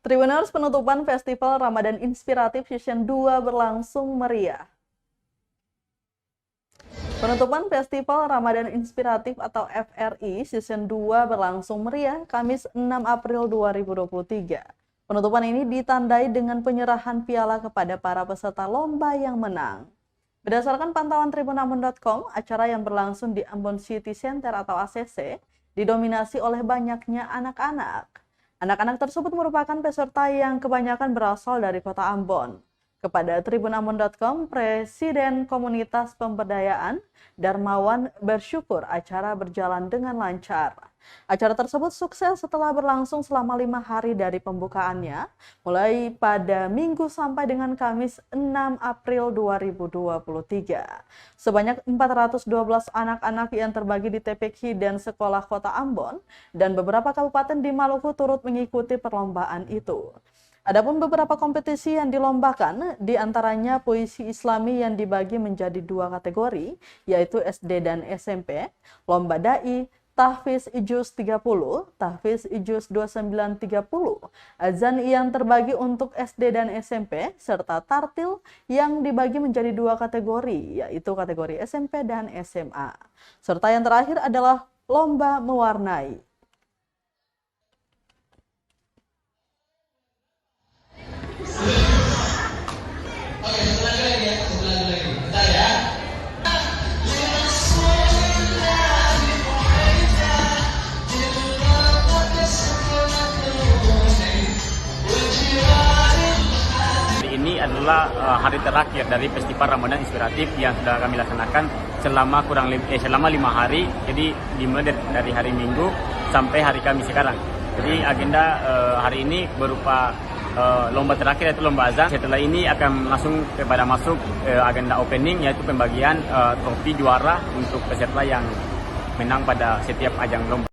Tribuners, penutupan Festival Ramadan Inspiratif Season 2 berlangsung meriah. Penutupan Festival Ramadan Inspiratif atau FRI Season 2 berlangsung meriah Kamis 6 April 2023. Penutupan ini ditandai dengan penyerahan piala kepada para peserta lomba yang menang. Berdasarkan pantauan tribunambon.com, acara yang berlangsung di Ambon City Center atau ACC didominasi oleh banyaknya anak-anak. Anak-anak tersebut merupakan peserta yang kebanyakan berasal dari kota Ambon. Kepada tribunambon.com, Presiden Komunitas Pemberdayaan Darmawan bersyukur acara berjalan dengan lancar. Acara tersebut sukses setelah berlangsung selama 5 hari dari pembukaannya, mulai pada Minggu sampai dengan Kamis 6 April 2023. Sebanyak 412 anak-anak yang terbagi di TPQ dan Sekolah Kota Ambon dan beberapa kabupaten di Maluku turut mengikuti perlombaan itu. Adapun beberapa kompetisi yang dilombakan, diantaranya puisi Islami yang dibagi menjadi 2 kategori, yaitu SD dan SMP, lomba dai, tahfiz Ijuz 30, tahfiz Ijuz 2930, azan yang terbagi untuk SD dan SMP, serta tartil yang dibagi menjadi 2 kategori, yaitu kategori SMP dan SMA. Serta yang terakhir adalah lomba mewarnai. Ini adalah hari terakhir dari Festival Ramadan Inspiratif yang sudah kami laksanakan selama 5 hari. Jadi dimulai dari hari Minggu sampai hari Kamis sekarang. Jadi agenda hari ini berupa lomba terakhir yaitu lomba azan. Setelah ini akan langsung masuk agenda opening, yaitu pembagian trofi juara untuk peserta yang menang pada setiap ajang lomba.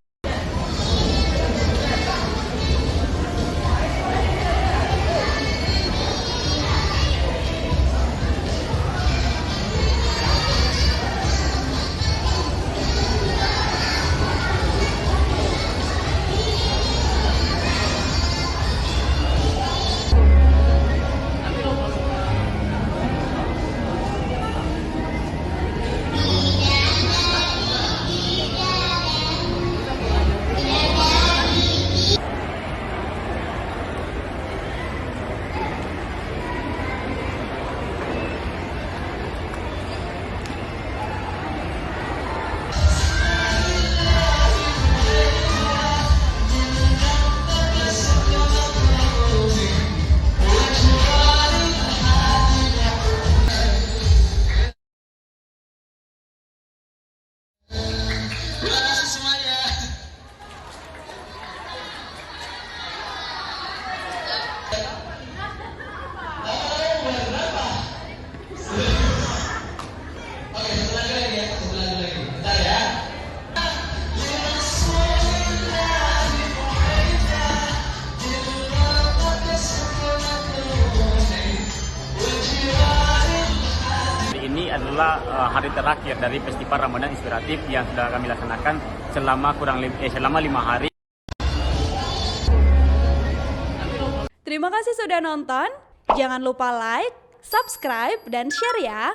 Ini adalah hari terakhir dari Festival Ramadan Inspiratif yang sudah kami laksanakan selama 5 hari. Terima kasih sudah nonton. Jangan lupa like, subscribe, dan share ya.